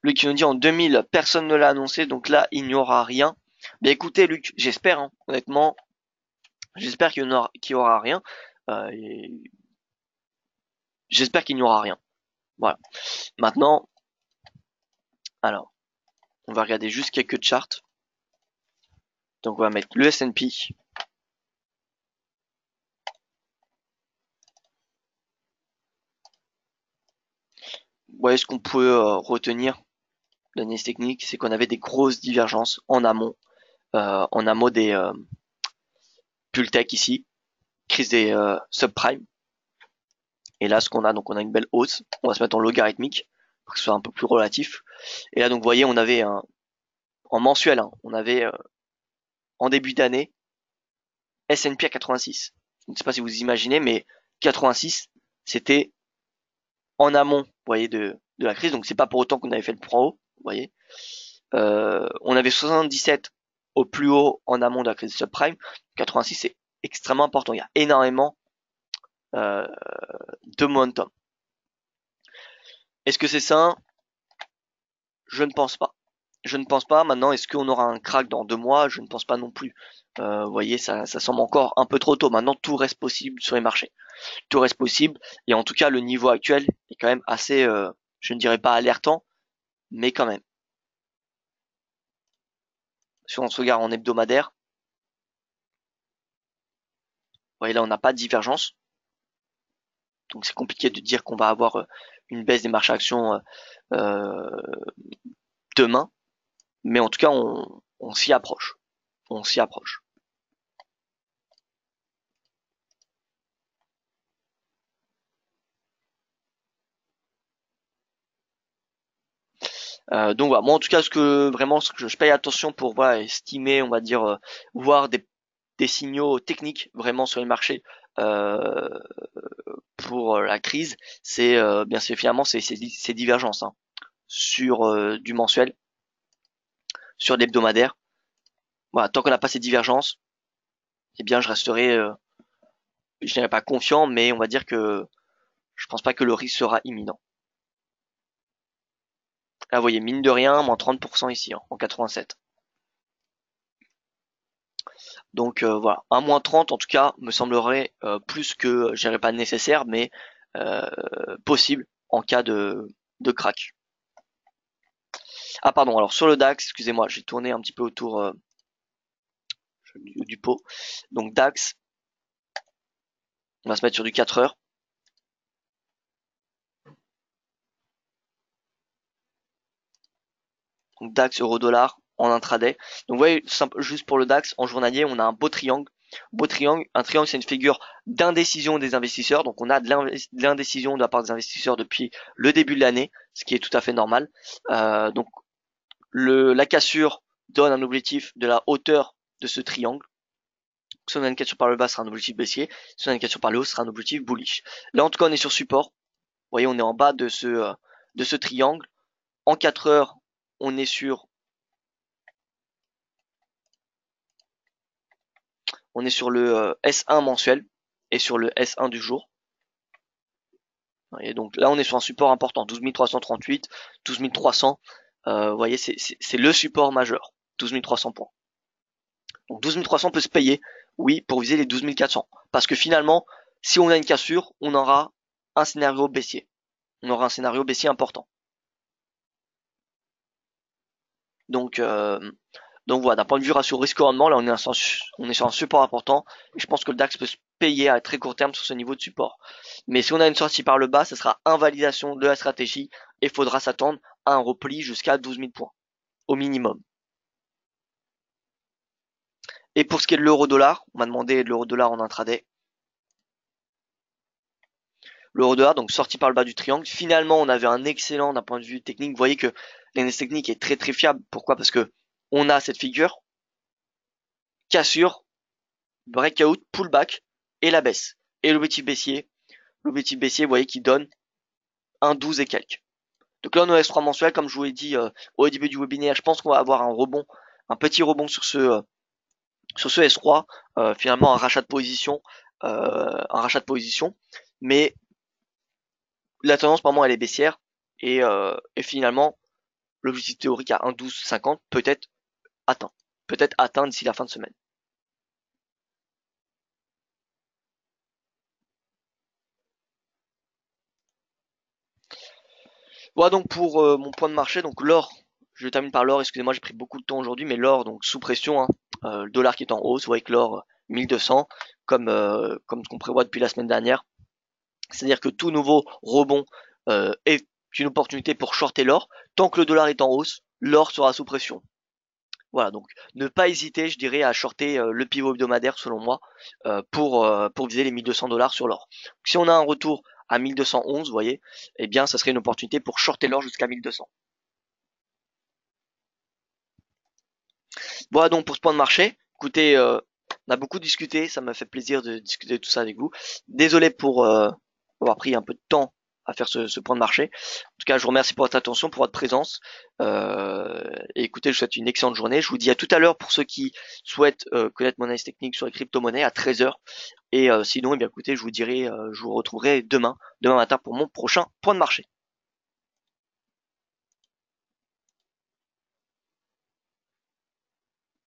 Luc qui nous dit en 2000, personne ne l'a annoncé, donc là il n'y aura rien. Bien écoutez Luc, j'espère, hein, honnêtement, j'espère qu'il y aura rien. Et j'espère qu'il n'y aura rien. Voilà. Maintenant, alors, on va regarder juste quelques charts. Donc on va mettre le S&P. Ouais, ce qu'on peut retenir d'analyse technique, c'est qu'on avait des grosses divergences en amont des bulles tech ici, crise des subprimes. Et là, ce qu'on a, donc on a une belle hausse. On va se mettre en logarithmique pour que ce soit un peu plus relatif. Et là, donc vous voyez, on avait en mensuel, hein, on avait en début d'année S&P à 86. Je ne sais pas si vous imaginez, mais 86, c'était en amont, vous voyez, de la crise. Donc c'est pas pour autant qu'on avait fait le point haut, vous voyez. On avait 77 au plus haut en amont de la crise subprime. 86, c'est extrêmement important. Il y a énormément de momentum. Est-ce que c'est ça? Je ne pense pas. Je ne pense pas. Maintenant, est-ce qu'on aura un crack dans 2 mois? Je ne pense pas non plus. Vous voyez, ça semble encore un peu trop tôt. Maintenant, tout reste possible sur les marchés. Tout reste possible. Et en tout cas, le niveau actuel est quand même assez, je ne dirais pas alertant, mais quand même. Si on se regarde en hebdomadaire, vous voyez là, on n'a pas de divergence. Donc c'est compliqué de dire qu'on va avoir une baisse des marchés actions demain. Mais en tout cas, on s'y approche. On s'y approche. Donc voilà, moi en tout cas, ce que je paye attention pour voilà, estimer, on va dire, voir des signaux techniques vraiment sur les marchés euh, pour la crise, c'est bien c'est finalement ces divergences hein, sur du mensuel, sur l'hebdomadaire. Voilà, tant qu'on n'a pas ces divergences, eh bien je resterai, je dirais pas confiant, mais on va dire que je pense pas que le risque sera imminent. Là, vous voyez, mine de rien, moins 30% ici, hein, en 87. Donc voilà, un moins 30 en tout cas me semblerait plus que, je dirais pas nécessaire, mais euh, possible en cas de crack. Ah pardon, alors sur le DAX, excusez-moi, j'ai tourné un petit peu autour du pot. Donc DAX, on va se mettre sur du 4 heures. Donc DAX euro dollar en intraday. Donc vous voyez, juste pour le DAX, en journalier, on a un beau triangle. Beau triangle, un triangle c'est une figure d'indécision des investisseurs. Donc on a de l'indécision de la part des investisseurs depuis le début de l'année, ce qui est tout à fait normal. Donc la cassure donne un objectif de la hauteur de ce triangle. Si on a une indication par le bas, ce sera un objectif baissier. Si on a une indication par le haut, ce sera un objectif bullish. Là, en tout cas, on est sur support. Vous voyez, on est en bas de ce triangle. En 4 heures, on est sur le S1 mensuel et sur le S1 du jour. Et donc là, on est sur un support important, 12 338, 12 300. Vous voyez, c'est le support majeur, 12 300 points. Donc 12 300 peut se payer, oui, pour viser les 12 400. Parce que finalement, si on a une cassure, on aura un scénario baissier. On aura un scénario baissier important. Donc voilà, d'un point de vue ratio risque-rendement, là on est sur un support important. Et je pense que le DAX peut se payer à très court terme sur ce niveau de support. Mais si on a une sortie par le bas, ce sera invalidation de la stratégie et il faudra s'attendre à un repli jusqu'à 12 000 points, au minimum. Et pour ce qui est de l'euro-dollar, on m'a demandé de l'euro-dollar en intraday. L'euro-dollar, donc sorti par le bas du triangle. Finalement, on avait un excellent d'un point de vue technique. Vous voyez que l'analyse technique est très très fiable. Pourquoi? Parce que on a cette figure, cassure, breakout, pullback et la baisse. Et l'objectif baissier, vous voyez, qui donne un 12 et quelques. Donc là, on est S3 mensuel, comme je vous l'ai dit au début du webinaire, je pense qu'on va avoir un rebond, un petit rebond sur ce S3, finalement un rachat de position, mais la tendance pour moi elle est baissière et finalement l'objectif théorique à 1,1250 peut-être atteint d'ici la fin de semaine. Voilà donc pour mon point de marché. Donc l'or, je termine par l'or, excusez-moi, j'ai pris beaucoup de temps aujourd'hui, mais l'or donc sous pression, hein, le dollar qui est en hausse, vous voyez que l'or 1200 comme ce qu'on prévoit depuis la semaine dernière. C'est-à-dire que tout nouveau rebond est une opportunité pour shorter l'or. Tant que le dollar est en hausse, l'or sera sous pression. Voilà, donc ne pas hésiter, je dirais, à shorter le pivot hebdomadaire selon moi pour viser les 1200 dollars sur l'or. Si on a un retour à 1211, vous voyez, eh bien ça serait une opportunité pour shorter l'or jusqu'à 1200. Voilà donc pour ce point de marché. Écoutez, on a beaucoup discuté, ça m'a fait plaisir de discuter de tout ça avec vous. Désolé pour avoir pris un peu de temps à faire ce point de marché. En tout cas, je vous remercie pour votre attention, pour votre présence. Et écoutez, je vous souhaite une excellente journée. Je vous dis à tout à l'heure pour ceux qui souhaitent connaître mon analyse technique sur les crypto-monnaies à 13 h. Et sinon, eh bien écoutez, je vous retrouverai demain matin pour mon prochain point de marché.